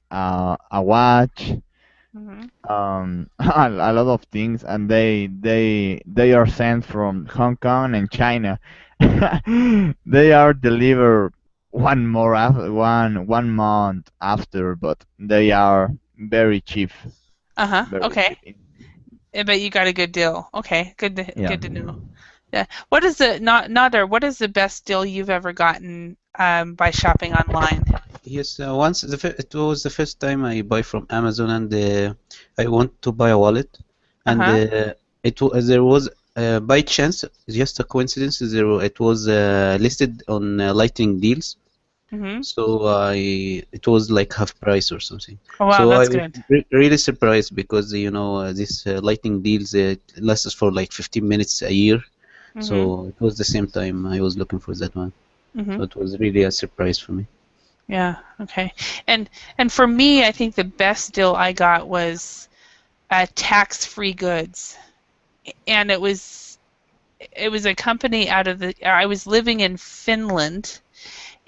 Speaker 2: a watch,
Speaker 1: Mm-hmm.
Speaker 2: a lot of things, and they are sent from Hong Kong and China. They are delivered one month after, but they are very cheap,
Speaker 1: Uh-huh.
Speaker 2: very
Speaker 1: Okay.
Speaker 2: cheap.
Speaker 1: But you got a good deal. Okay.
Speaker 2: Yeah.
Speaker 1: Good to know. Yeah. What is the Nader, what is the best deal you've ever gotten by shopping online?
Speaker 5: Yes, once it was the first time I buy from Amazon, and I want to buy a wallet, and
Speaker 1: Uh-huh.
Speaker 5: there was by chance, just a coincidence, it was listed on Lightning deals,
Speaker 1: Mm-hmm.
Speaker 5: so it was like half price or something.
Speaker 1: Oh, wow,
Speaker 5: So I
Speaker 1: that's
Speaker 5: was
Speaker 1: good.
Speaker 5: really surprised because this Lightning deals lasts for like 15 minutes a year,
Speaker 1: Mm-hmm.
Speaker 5: so it was the same time I was looking for that one.
Speaker 1: Mm-hmm.
Speaker 5: So it was really a surprise for me.
Speaker 1: Yeah, okay. And for me, I think the best deal I got was tax-free goods. And it was a company out of I was living in Finland,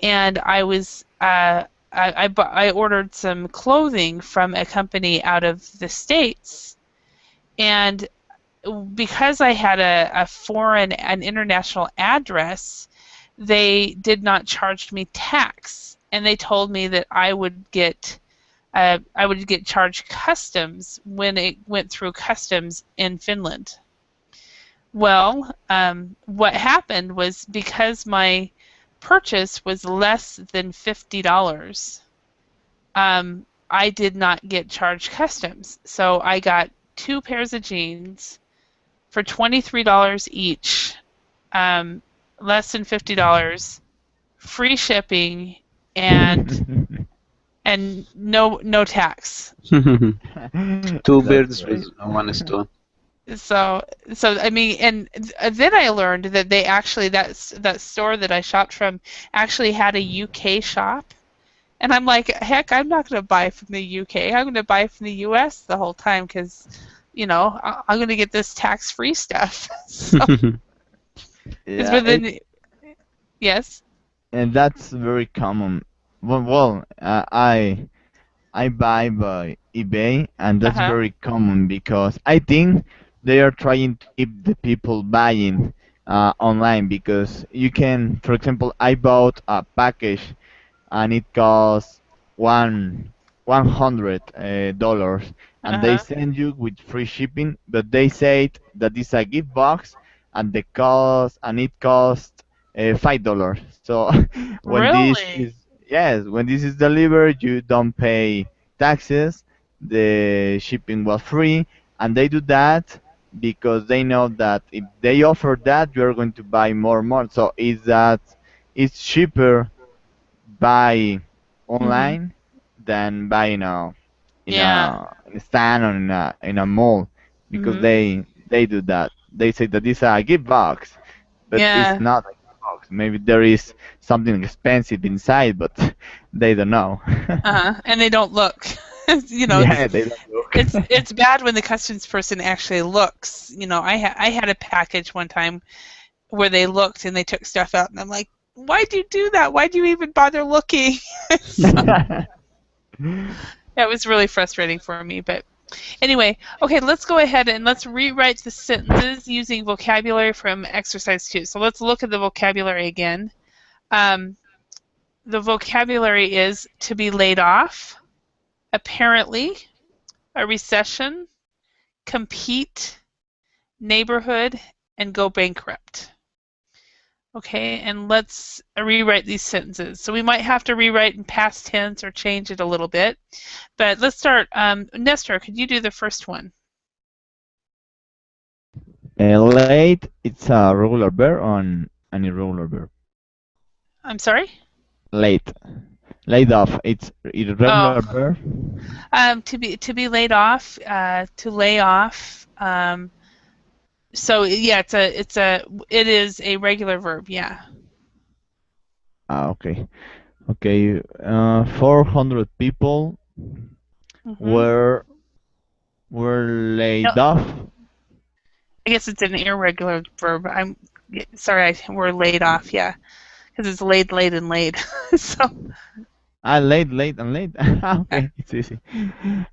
Speaker 1: and I was I ordered some clothing from a company out of the States, and because I had an international address, they did not charge me tax, and they told me that I would get charged customs when it went through customs in Finland. Well, what happened was because my purchase was less than $50, I did not get charged customs. So I got 2 pairs of jeans for $23 each, less than $50, free shipping, and no tax.
Speaker 5: Two
Speaker 2: That's
Speaker 5: birds
Speaker 2: great.
Speaker 5: with one stone.
Speaker 1: So I mean, and then I learned that they actually that store that I shopped from actually had a UK shop, and I'm like, heck, I'm not going to buy from the UK. I'm going to buy from the US the whole time because, I'm going to get this tax-free stuff. So, because
Speaker 2: Yeah,
Speaker 1: within, yes.
Speaker 2: and that's very common. I buy by eBay, and that's
Speaker 1: Uh-huh.
Speaker 2: very common because I think they are trying to keep the people buying online because you can, for example, I bought a package and it costs $100, and they
Speaker 1: Uh-huh.
Speaker 2: send you with free shipping, but they said that it's a gift box and it costs $5. So when this
Speaker 1: Really?
Speaker 2: is yes, when this is delivered, you don't pay taxes. The shipping was free, and they do that because they know that if they offer that, you are going to buy more. So is that it's cheaper buy
Speaker 1: Mm-hmm.
Speaker 2: online than buy
Speaker 1: Yeah.
Speaker 2: in a stand or in a mall because
Speaker 1: Mm-hmm.
Speaker 2: they do that. They say that it's a gift box, but it's
Speaker 1: Yeah.
Speaker 2: not a gift box. Maybe there is something expensive inside, but they don't know.
Speaker 1: Uh-huh. And they don't look.
Speaker 2: Yeah, they don't look.
Speaker 1: It's bad when the customs person actually looks. I had a package one time where they looked and they took stuff out, and I'm like, why'd you do that? Why'd you even bother looking? So that was really frustrating for me. But anyway, okay, let's go ahead and let's rewrite the sentences using vocabulary from exercise 2. So let's look at the vocabulary again. The vocabulary is to be laid off, apparently, a recession, compete, neighborhood, and go bankrupt. Okay, and let's rewrite these sentences. So we might have to rewrite in past tense or change it a little bit. But let's start. Nestor, could you do the first one?
Speaker 2: Late, it's a regular verb on an irregular verb.
Speaker 1: I'm sorry?
Speaker 2: Late. Laid off, it's irregular
Speaker 1: Oh,
Speaker 2: verb.
Speaker 1: to be laid off, to lay off. So yeah, it is a regular verb. Yeah.
Speaker 2: Okay. Okay. 400 people
Speaker 1: Mm-hmm.
Speaker 2: were
Speaker 1: No,
Speaker 2: laid off.
Speaker 1: I guess it's an irregular verb. Sorry, we're laid off. Yeah, because it's laid, laid, and laid. So
Speaker 2: Late, and late. Okay, it's easy.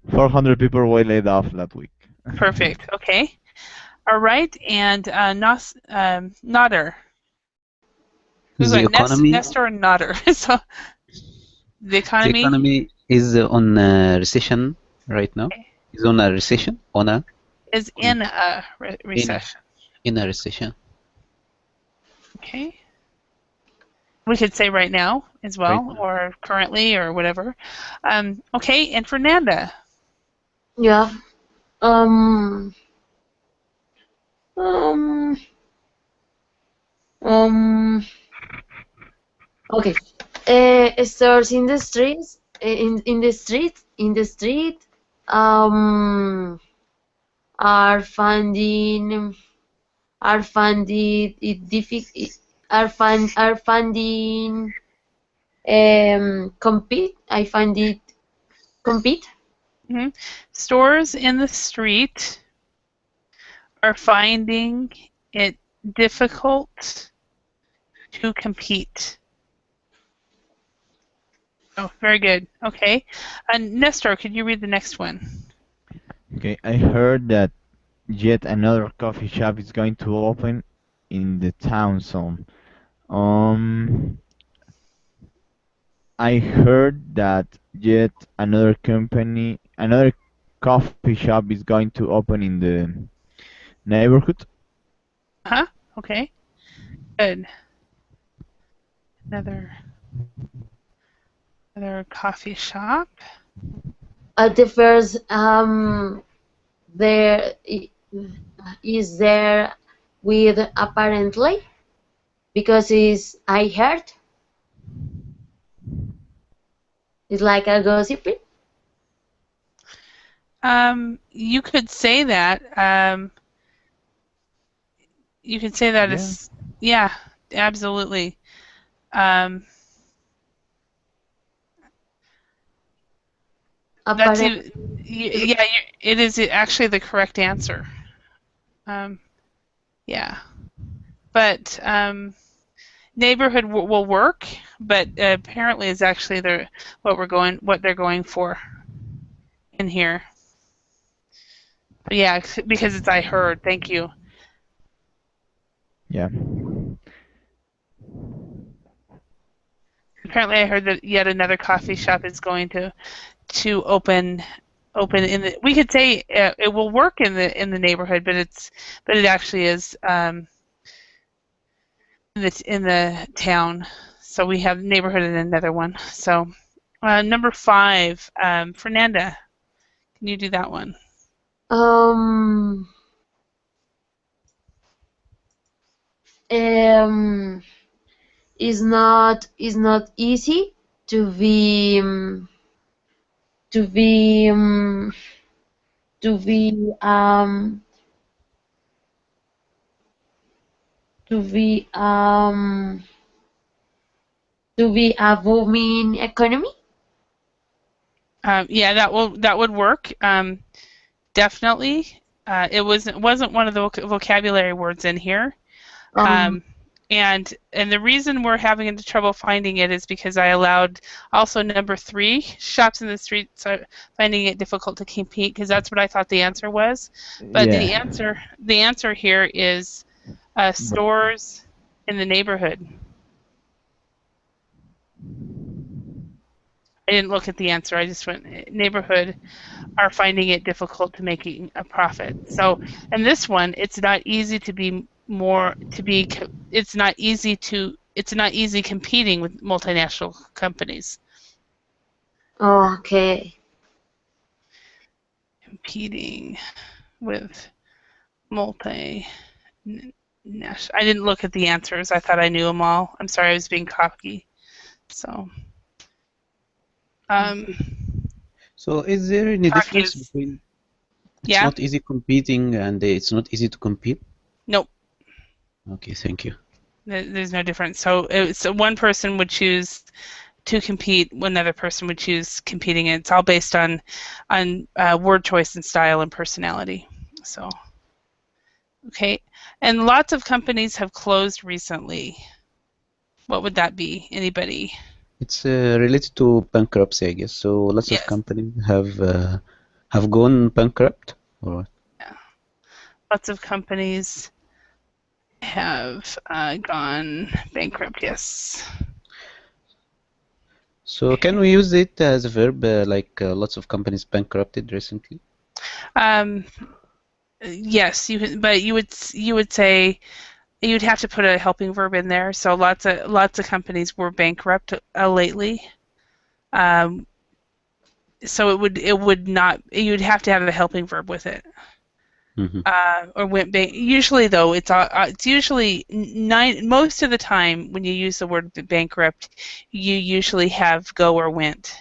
Speaker 2: 400 people were laid off that week.
Speaker 1: perfect. Okay. All right, and Nodder. Who's
Speaker 5: The
Speaker 1: like
Speaker 5: economy,
Speaker 1: Nestor and Nodder? So the
Speaker 5: the
Speaker 1: economy
Speaker 5: economy is on a recession right now. Is on a recession,
Speaker 1: is in a
Speaker 5: in
Speaker 1: recession.
Speaker 5: in a recession.
Speaker 1: Okay. We could say right now as well,
Speaker 2: Right.
Speaker 1: or currently, or whatever. Okay, and Fernanda.
Speaker 3: Yeah. Um. Um. Um. Okay. Stores in the streets. In the street. Are finding. Are funded. It difficult. Are funding. Compete. I find it compete.
Speaker 1: Mm-hmm. Stores in the street are finding it difficult to compete. Oh, very good. Okay. And Nestor, could you read the next one?
Speaker 2: Okay, I heard that yet another coffee shop is going to open in the town zone. Um, I heard that yet another coffee shop is going to open in the neighborhood.
Speaker 1: Huh? Okay. Good. Another coffee shop.
Speaker 3: At the first, there is there with apparently because it's I heard. It's like a gossiping.
Speaker 1: You could say that. You could say that
Speaker 2: Yeah.
Speaker 1: as, yeah, absolutely. That's
Speaker 3: Apparently,
Speaker 1: yeah, it is actually the correct answer. Yeah, but neighborhood will work, but apparently is actually what they're going for in here. But yeah, because it's I heard. Thank you.
Speaker 2: Yeah.
Speaker 1: Apparently, I heard that yet another coffee shop is going to open in the. We could say it will work in the neighborhood, but it actually is in the town. So we have neighborhood and another one. So number 5, Fernanda, can you do that one?
Speaker 3: um, um, it's not easy to be to be to be to be to be a booming economy.
Speaker 1: Yeah, that would work. Definitely. It wasn't one of the vocabulary words in here.
Speaker 3: Um,
Speaker 1: And the reason we're having trouble finding it is because I allowed also number 3, shops in the streets are finding it difficult to compete, because that's what I thought the answer was. But the
Speaker 2: Yeah.
Speaker 1: answer here is stores in the neighborhood. I didn't look at the answer. I just went neighborhood are finding it difficult to making a profit. So, and this one, it's not easy it's not easy competing with multinational companies.
Speaker 3: okay.
Speaker 1: Competing with multinational. I didn't look at the answers. I thought I knew them all. I'm sorry, I was being cocky. So,
Speaker 5: So is there any
Speaker 1: cocky
Speaker 5: difference
Speaker 1: is,
Speaker 5: between it's
Speaker 1: yeah?
Speaker 5: not easy competing and it's not easy to compete?
Speaker 1: Nope.
Speaker 5: Okay, thank you.
Speaker 1: There's no difference. So one person would choose to compete, another person would choose competing. And it's all based on word choice and style and personality. So, okay. And lots of companies have closed recently. What would that be? Anybody?
Speaker 5: It's related to bankruptcy, I guess. So lots of
Speaker 1: Yes.
Speaker 5: companies have gone bankrupt, or what?
Speaker 1: Yeah. Lots of companies have gone bankrupt. Yes.
Speaker 5: So can we use it as a verb, like lots of companies bankrupted recently?
Speaker 1: Yes, but you would say you'd have to put a helping verb in there. So lots of companies were bankrupt lately. So it would not. You'd have to have a helping verb with it.
Speaker 5: Mm-hmm.
Speaker 1: Or went bank. Usually though, it's usually most of the time when you use the word bankrupt, you usually have go or went.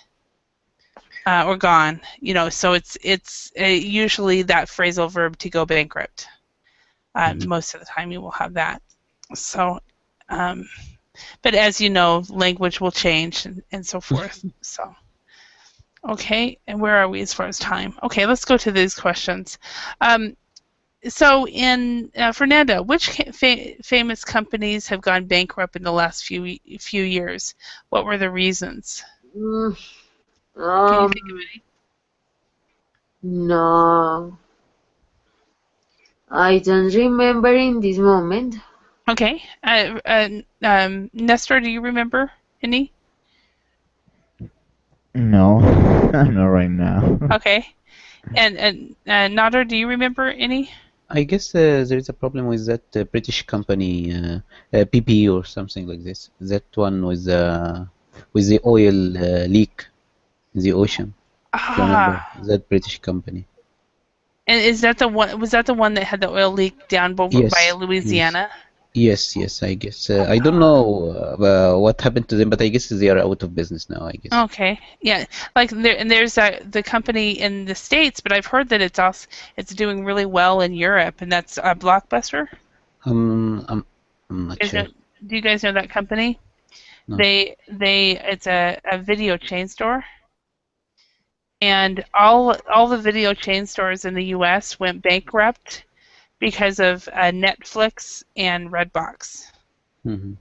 Speaker 1: Or gone, so it's usually that phrasal verb to go bankrupt. Most of the time you will have that. So, but as you know, language will change and so forth. So, okay, and where are we as far as time? Okay, let's go to these questions. So, in Fernanda, which famous companies have gone bankrupt in the last few years? What were the reasons? Can you think of any?
Speaker 3: No, I don't remember in this moment.
Speaker 1: Okay. Nestor, do you remember any?
Speaker 2: No, not right now.
Speaker 1: Okay. And Nader, do you remember any?
Speaker 5: I guess there is a problem with that British company, PP or something like this. That one with the oil leak in the ocean. Do you remember that British company?
Speaker 1: And is that the one? Was that the one that had the oil leak down over
Speaker 5: Yes,
Speaker 1: by Louisiana?
Speaker 5: Yes, I guess. I don't know what happened to them, but I guess they are out of business now, I guess.
Speaker 1: Okay, yeah. Like there's the company in the States, but I've heard that it's doing really well in Europe, and that's Blockbuster.
Speaker 5: I'm not
Speaker 1: Is
Speaker 5: sure.
Speaker 1: it, do you guys know that company?
Speaker 5: No.
Speaker 1: It's a video chain store, and all the video chain stores in the U.S. went bankrupt because of Netflix and Redbox.
Speaker 5: Hmm.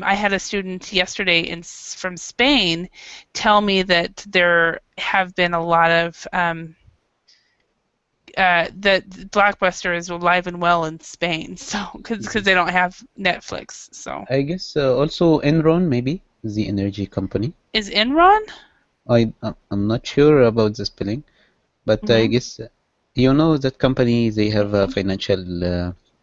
Speaker 1: I had a student yesterday from Spain tell me that there have been a lot of that Blockbuster is alive and well in Spain, so because they don't have Netflix. So
Speaker 5: I guess also Enron, maybe the energy company.
Speaker 1: is Enron?
Speaker 5: I'm not sure about the spelling, but I
Speaker 1: Mhm.
Speaker 5: guess you know that company. They have a financial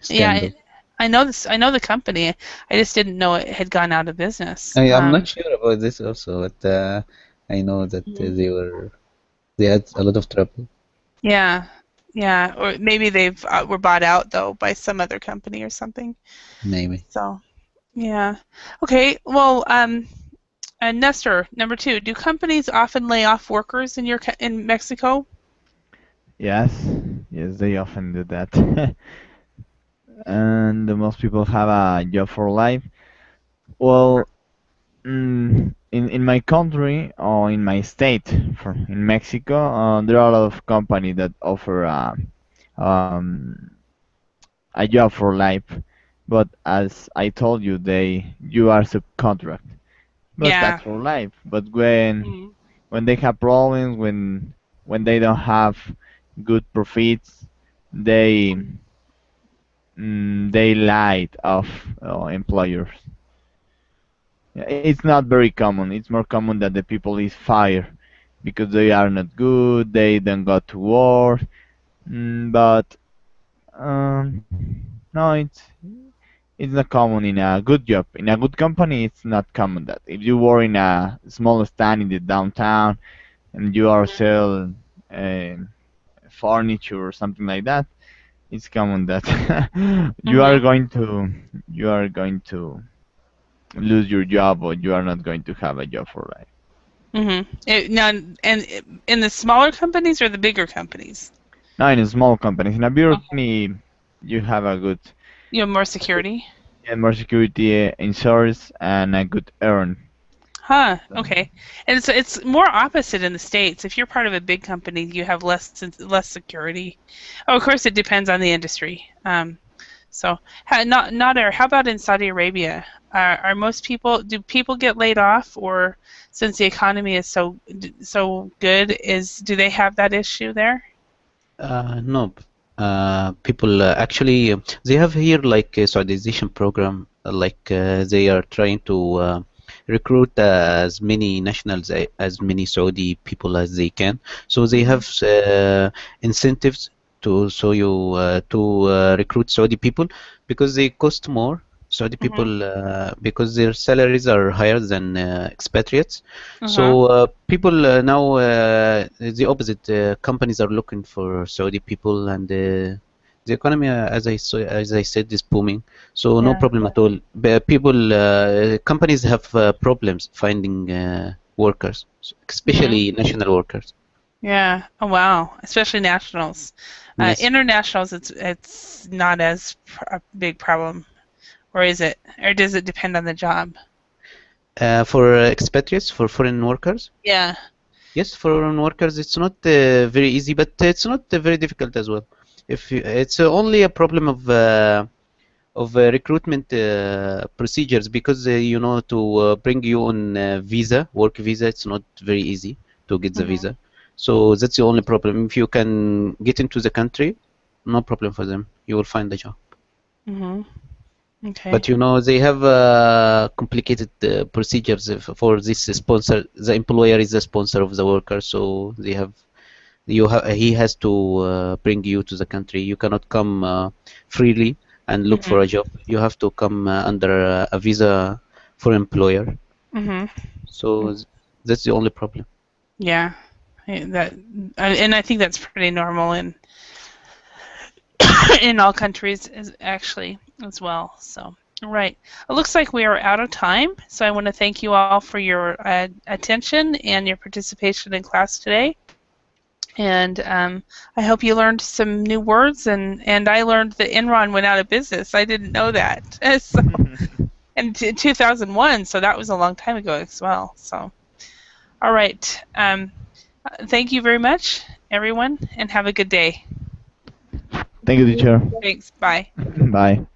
Speaker 1: Yeah,
Speaker 5: scandal.
Speaker 1: I know this. I know the company. I just didn't know it had gone out of business.
Speaker 5: I'm not sure about this also, but I know that
Speaker 1: Mhm.
Speaker 5: they had a lot of trouble.
Speaker 1: Yeah, yeah, or maybe they've were bought out though by some other company or something.
Speaker 5: Maybe.
Speaker 1: So yeah, okay. Well, and Nestor, number two, do companies often lay off workers in Mexico?
Speaker 2: Yes, yes, they often do that. And most people have a job for life. Well, in my country or in my state, in Mexico, there are a lot of companies that offer um, a job for life. But as I told you, you are subcontract. But
Speaker 1: Yeah.
Speaker 2: that's for life. But when they have problems, when they don't have good profits, they they lied of employers. Yeah, it's not very common. It's more common that the people is fired because they are not good. They don't go to work. But no, it's not common in a good job. In a good company, it's not common that if you work in a small stand in the downtown and you are sell uh, furniture or something like that, it's common that
Speaker 1: Mhm.
Speaker 2: you are going to lose your job or you are not going to have a job for life.
Speaker 1: Mhm. Now, and in the smaller companies or the bigger companies?
Speaker 2: Now in small companies, in a big company, you have a good,
Speaker 1: You have more security.
Speaker 2: more security, insurance, and a good earn.
Speaker 1: Huh. Okay. And so it's more opposite in the States. If you're part of a big company, you have less security. Oh, of course, it depends on the industry. Nader, how about in Saudi Arabia? Are most people do people get laid off, or since the economy is so good, do they have that issue there?
Speaker 5: No. People actually they have here like a Saudization program. They are trying to recruit as many nationals, as many Saudi people as they can. So they have incentives to recruit Saudi people because they cost more. Saudi
Speaker 1: Mm-hmm.
Speaker 5: people because their salaries are higher than expatriates.
Speaker 1: Uh-huh.
Speaker 5: So people now the opposite. Companies are looking for Saudi people, and the economy, as I said, is booming. So no
Speaker 1: Yeah.
Speaker 5: problem at all. Companies have problems finding workers,
Speaker 1: Mm-hmm.
Speaker 5: especially national workers.
Speaker 1: Yeah. Oh wow. Especially nationals.
Speaker 5: Yes.
Speaker 1: Internationals, it's not as a big problem, or is it? Or does it depend on the job?
Speaker 5: For expatriates, for foreign workers,
Speaker 1: Yeah.
Speaker 5: yes, for foreign workers, it's not very easy, but it's not very difficult as well. It's only a problem of recruitment procedures because to bring you on work visa, it's not very easy to get the
Speaker 1: Mm-hmm.
Speaker 5: visa. So that's the only problem. If you can get into the country, no problem for them. You will find a job.
Speaker 1: Mm-hmm. Okay.
Speaker 5: But they have complicated procedures for this sponsor. The employer is the sponsor of the worker, so he has to bring you to the country. You cannot come freely and look for
Speaker 1: Mm-hmm.
Speaker 5: a job. You have to come under a visa for employer.
Speaker 1: Mm-hmm.
Speaker 5: So that's the only problem.
Speaker 1: Yeah. And I think that's pretty normal in in all countries actually as well. So, right. It looks like we are out of time. So I want to thank you all for your attention and your participation in class today. And I hope you learned some new words, and I learned that Enron went out of business. I didn't know that. So, in 2001, so that was a long time ago as well. So, all right. Thank you very much, everyone, and have a good day.
Speaker 2: Thank you, teacher.
Speaker 1: Thanks. Bye.
Speaker 2: Bye.